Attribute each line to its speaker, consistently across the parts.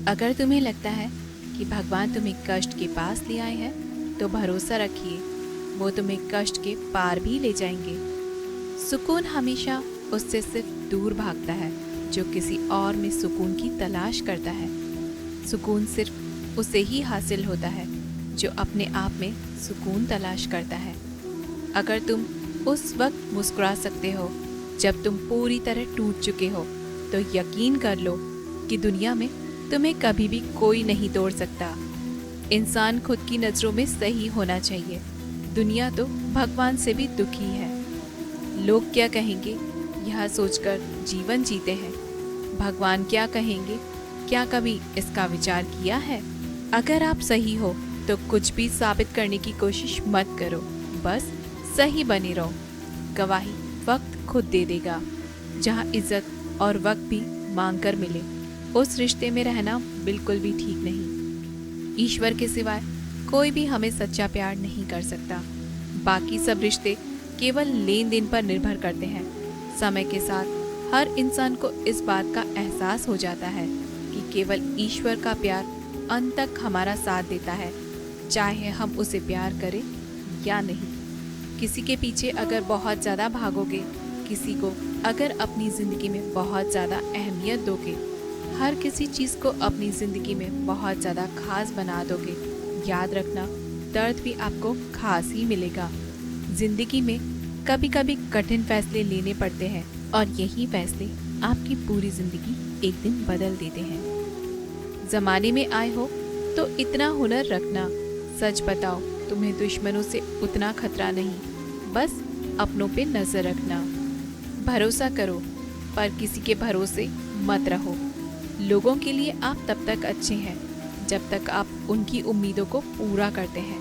Speaker 1: अगर तुम्हें लगता है कि भगवान तुम्हें कष्ट के पास ले आए हैं, तो भरोसा रखिए, वो तुम्हें कष्ट के पार भी ले जाएंगे। सुकून हमेशा उससे सिर्फ दूर भागता है जो किसी और में सुकून की तलाश करता है। सुकून सिर्फ उसे ही हासिल होता है जो अपने आप में सुकून तलाश करता है। अगर तुम उस वक्त मुस्कुरा सकते हो जब तुम पूरी तरह टूट चुके हो, तो यकीन कर लो कि दुनिया में तुम्हें कभी भी कोई नहीं तोड़ सकता। इंसान खुद की नज़रों में सही होना चाहिए। दुनिया तो भगवान से भी दुखी है। लोग क्या कहेंगे, यह सोचकर जीवन जीते हैं। भगवान क्या कहेंगे, क्या कभी इसका विचार किया है? अगर आप सही हो तो कुछ भी साबित करने की कोशिश मत करो, बस सही बने रहो। गवाही वक्त खुद दे देगा। जहाँ इज्जत और वक्त भी मांग कर मिले, उस रिश्ते में रहना बिल्कुल भी ठीक नहीं। ईश्वर के सिवाय कोई भी हमें सच्चा प्यार नहीं कर सकता। बाकी सब रिश्ते केवल लेन देन पर निर्भर करते हैं। समय के साथ हर इंसान को इस बात का एहसास हो जाता है कि केवल ईश्वर का प्यार अंत तक हमारा साथ देता है, चाहे हम उसे प्यार करें या नहीं। किसी के पीछे अगर बहुत ज़्यादा भागोगे, किसी को अगर अपनी ज़िंदगी में बहुत ज़्यादा अहमियत दोगे, हर किसी चीज़ को अपनी ज़िंदगी में बहुत ज़्यादा खास बना दोगे, याद रखना दर्द भी आपको खास ही मिलेगा। ज़िंदगी में कभी कभी कठिन फैसले लेने पड़ते हैं और यही फैसले आपकी पूरी ज़िंदगी एक दिन बदल देते हैं। ज़माने में आए हो तो इतना हुनर रखना, सच बताओ तुम्हें दुश्मनों से उतना खतरा नहीं, बस अपनों पे नज़र रखना। भरोसा करो पर किसी के भरोसे मत रहो। लोगों के लिए आप तब तक अच्छे हैं जब तक आप उनकी उम्मीदों को पूरा करते हैं।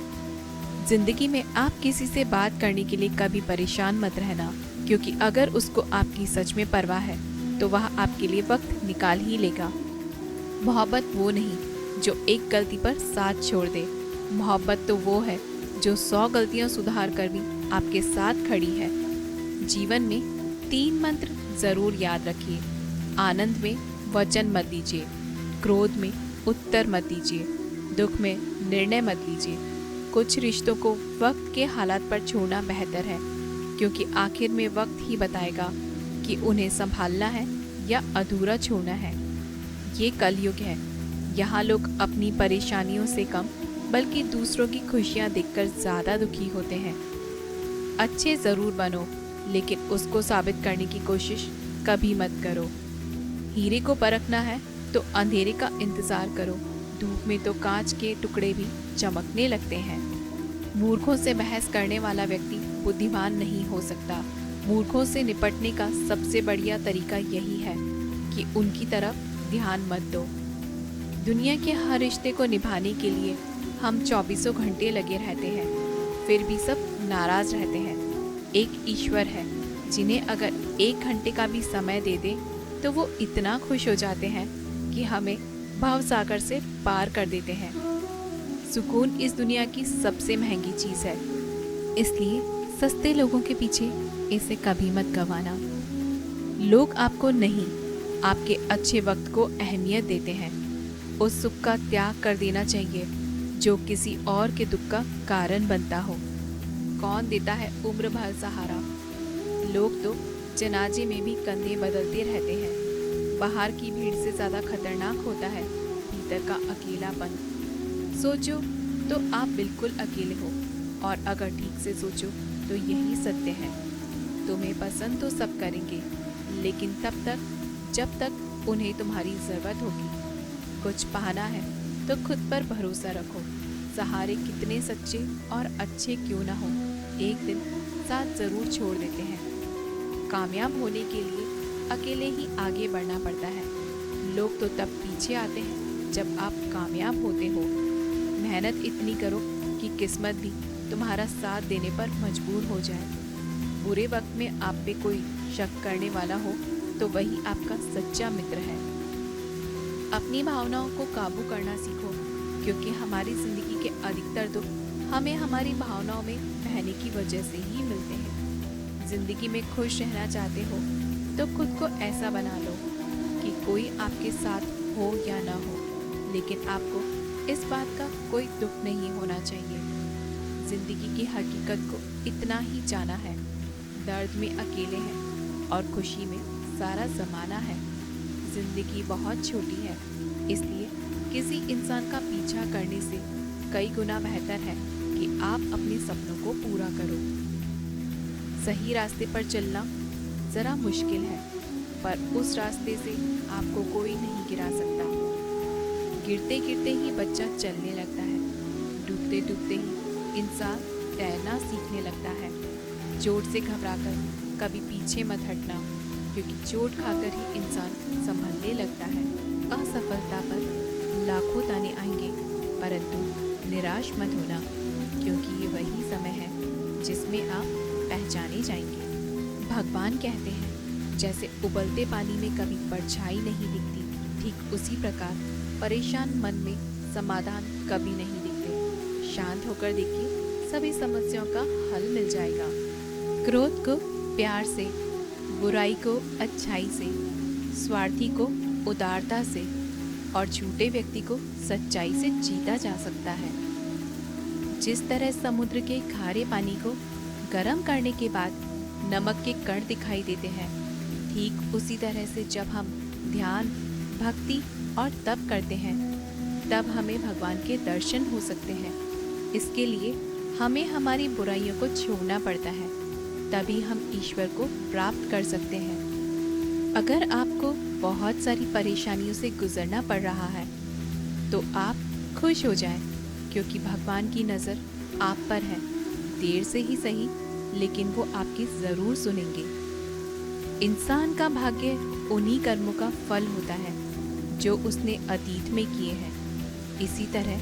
Speaker 1: जिंदगी में आप किसी से बात करने के लिए कभी परेशान मत रहना, क्योंकि अगर उसको आपकी सच में परवाह है तो वह आपके लिए वक्त निकाल ही लेगा। मोहब्बत वो नहीं जो एक गलती पर साथ छोड़ दे। मोहब्बत तो वो है जो 100 गलतियां सुधार कर भी आपके साथ खड़ी है। जीवन में 3 मंत्र जरूर याद रखिए। आनंद में वचन मत दीजिए, क्रोध में उत्तर मत दीजिए, दुख में निर्णय मत लीजिए। कुछ रिश्तों को वक्त के हालात पर छोड़ना बेहतर है, क्योंकि आखिर में वक्त ही बताएगा कि उन्हें संभालना है या अधूरा छोड़ना है। ये कलयुग है। यहाँ लोग अपनी परेशानियों से कम बल्कि दूसरों की खुशियाँ देखकर ज़्यादा दुखी होते हैं। अच्छे ज़रूर बनो, लेकिन उसको साबित करने की कोशिश कभी मत करो। हीरे को परखना है तो अंधेरे का इंतज़ार करो। धूप में तो कांच के टुकड़े भी चमकने लगते हैं। मूर्खों से बहस करने वाला व्यक्ति बुद्धिमान नहीं हो सकता। मूर्खों से निपटने का सबसे बढ़िया तरीका यही है कि उनकी तरफ ध्यान मत दो। दुनिया के हर रिश्ते को निभाने के लिए हम 24 घंटे लगे रहते हैं, फिर भी सब नाराज रहते हैं। एक ईश्वर है जिन्हें अगर 1 घंटे का भी समय दे दे तो वो इतना खुश हो जाते हैं कि हमें भवसागर से पार कर देते हैं। सुकून इस दुनिया की सबसे महंगी चीज़ है, इसलिए सस्ते लोगों के पीछे इसे कभी मत गंवाना। लोग आपको नहीं, आपके अच्छे वक्त को अहमियत देते हैं। उस सुख का त्याग कर देना चाहिए जो किसी और के दुख का कारण बनता हो। कौन देता है उम्र भर सहारा? लोग तो जनाजे में भी कंधे बदलते रहते हैं। बाहर की भीड़ से ज़्यादा खतरनाक होता है भीतर का अकेलापन। सोचो तो आप बिल्कुल अकेले हो, और अगर ठीक से सोचो तो यही सत्य है। तुम्हें पसंद तो सब करेंगे, लेकिन तब तक जब तक उन्हें तुम्हारी ज़रूरत होगी। कुछ पाना है तो खुद पर भरोसा रखो। सहारे कितने सच्चे और अच्छे क्यों ना हो, एक दिन साथ ज़रूर छोड़ देते हैं। कामयाब होने के लिए अकेले ही आगे बढ़ना पड़ता है। लोग तो तब पीछे आते हैं जब आप कामयाब होते हो। मेहनत इतनी करो कि किस्मत भी तुम्हारा साथ देने पर मजबूर हो जाए। बुरे वक्त में आप पे कोई शक करने वाला हो तो वही आपका सच्चा मित्र है। अपनी भावनाओं को काबू करना सीखो, क्योंकि हमारी ज़िंदगी के अधिकतर दुख हमें हमारी भावनाओं में बहने की वजह से ही मिलते हैं। ज़िंदगी में खुश रहना चाहते हो तो खुद को ऐसा बना लो कि कोई आपके साथ हो या ना हो, लेकिन आपको इस बात का कोई दुख नहीं होना चाहिए। जिंदगी की हकीकत को इतना ही जाना है, दर्द में अकेले हैं और खुशी में सारा ज़माना है। जिंदगी बहुत छोटी है, इसलिए किसी इंसान का पीछा करने से कई गुना बेहतर है कि आप अपने सपनों को पूरा करो। सही रास्ते पर चलना ज़रा मुश्किल है, पर उस रास्ते से आपको कोई नहीं गिरा सकता। गिरते गिरते ही बच्चा चलने लगता है, डूबते डूबते ही इंसान तैरना सीखने लगता है। चोट से घबराकर कभी पीछे मत हटना, क्योंकि चोट खाकर ही इंसान संभलने लगता है। असफलता पर लाखों ताने आएंगे, परंतु निराश मत होना, क्योंकि ये वही समय है जिसमें आप पहचाने जाएंगे। भगवान कहते हैं, जैसे उबलते पानी में कभी परछाई नहीं दिखती, ठीक उसी प्रकार परेशान मन में समाधान कभी नहीं दिखते। शांत होकर देखिए, सभी समस्याओं का हल मिल जाएगा। क्रोध को प्यार से, बुराई को अच्छाई से, स्वार्थी को उदारता से और झूठे व्यक्ति को सच्चाई से जीता जा सकता है। जिस तरह समुद्र के खारे पानी को गर्म करने के बाद नमक के कण दिखाई देते हैं, ठीक उसी तरह से जब हम ध्यान, भक्ति और तप करते हैं, तब हमें भगवान के दर्शन हो सकते हैं। इसके लिए हमें हमारी बुराइयों को छोड़ना पड़ता है, तभी हम ईश्वर को प्राप्त कर सकते हैं। अगर आपको बहुत सारी परेशानियों से गुजरना पड़ रहा है, तो आप खुश हो जाएं, क्योंकि भगवान की नज़र आप पर है। देर से ही सही, लेकिन वो आपकी ज़रूर सुनेंगे। इंसान का भाग्य उन्हीं कर्मों का फल होता है जो उसने अतीत में किए हैं। इसी तरह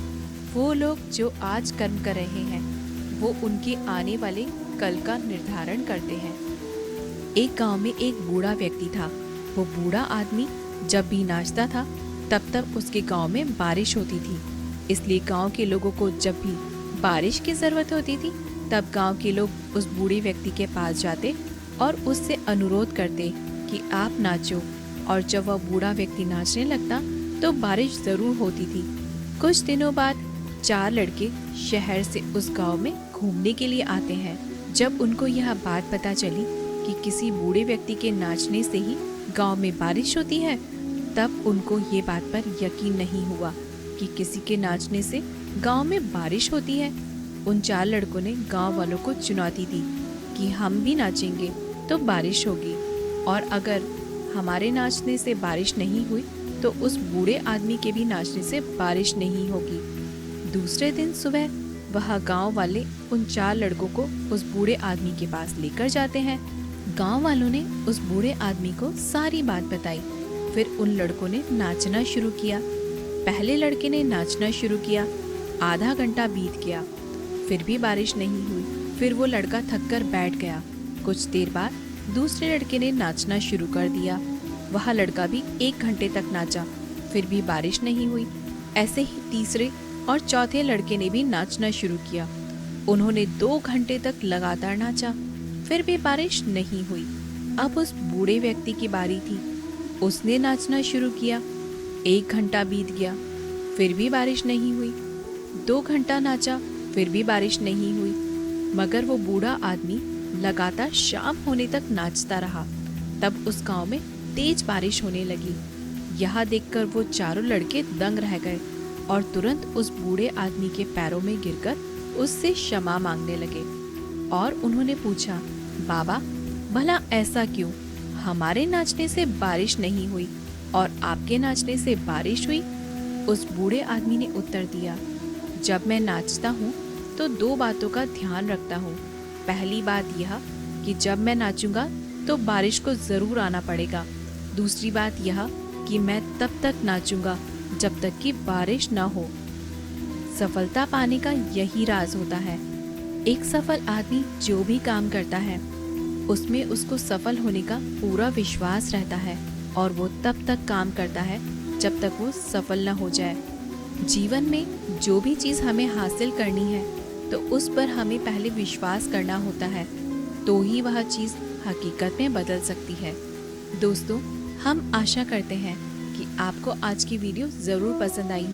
Speaker 1: वो लोग जो आज कर्म कर रहे हैं, वो उनके आने वाले कल का निर्धारण करते हैं। एक गांव में एक बूढ़ा व्यक्ति था। वो बूढ़ा आदमी जब भी नाचता था, तब तब उसके गांव में बारिश होती थी। इसलिए गांव के लोगों को जब भी बारिश की ज़रूरत होती थी, तब गांव के लोग उस बूढ़े व्यक्ति के पास जाते और उससे अनुरोध करते कि आप नाचो। और जब वह बूढ़ा व्यक्ति नाचने लगता तो बारिश ज़रूर होती थी। कुछ दिनों बाद 4 लड़के शहर से उस गांव में घूमने के लिए आते हैं। जब उनको यह बात पता चली कि किसी बूढ़े व्यक्ति के नाचने से ही गांव में बारिश होती है, तब उनको ये बात पर यकीन नहीं हुआ कि किसी के नाचने से गांव में बारिश होती है। उन 4 लड़कों ने गांव वालों को चुनौती दी कि हम भी नाचेंगे तो बारिश होगी, और अगर हमारे नाचने से बारिश नहीं हुई तो उस बूढ़े आदमी के भी नाचने से बारिश नहीं होगी। दूसरे दिन सुबह वह गांव वाले उन 4 लड़कों को उस बूढ़े आदमी के पास लेकर जाते हैं। गांव वालों ने उस बूढ़े आदमी को सारी बात बताई। फिर उन लड़कों ने नाचना शुरू किया। पहले लड़के ने नाचना शुरू किया, आधा घंटा बीत गया, फिर भी बारिश नहीं हुई। फिर वो लड़का थक कर बैठ गया। कुछ देर बाद दूसरे लड़के ने नाचना शुरू कर दिया। वह लड़का भी 1 घंटे तक नाचा, फिर भी बारिश नहीं हुई। ऐसे ही तीसरे और चौथे लड़के ने भी नाचना शुरू किया। उन्होंने 2 घंटे तक लगातार नाचा, फिर भी बारिश नहीं हुई। अब उस बूढ़े व्यक्ति की बारी थी। उसने नाचना शुरू किया। 1 घंटा बीत गया, फिर भी बारिश नहीं हुई। 2 घंटा नाचा, फिर भी बारिश नहीं हुई। मगर वो बूढ़ा आदमी लगातार शाम होने तक नाचता रहा। तब उस गांव में तेज बारिश होने लगी। यह देखकर वो चारों लड़के दंग रह गए और तुरंत उस बूढ़े आदमी के पैरों में गिरकर उससे क्षमा मांगने लगे। और उन्होंने पूछा, बाबा, भला ऐसा क्यों? हमारे नाचने से बारिश नहीं हुई और आपके नाचने से बारिश हुई। उस बूढ़े आदमी ने उत्तर दिया, जब मैं नाचता हूँ तो 2 बातों का ध्यान रखता हूँ। पहली बात यह कि जब मैं नाचूंगा तो बारिश को ज़रूर आना पड़ेगा। दूसरी बात यह कि मैं तब तक नाचूंगा जब तक कि बारिश ना हो। सफलता पाने का यही राज होता है। एक सफल आदमी जो भी काम करता है, उसमें उसको सफल होने का पूरा विश्वास रहता है, और वो तब तक काम करता है जब तक वो सफल न हो जाए। जीवन में जो भी चीज़ हमें हासिल करनी है, तो उस पर हमें पहले विश्वास करना होता है, तो ही वह चीज़ हकीकत में बदल सकती है। दोस्तों, हम आशा करते हैं कि आपको आज की वीडियो ज़रूर पसंद आई।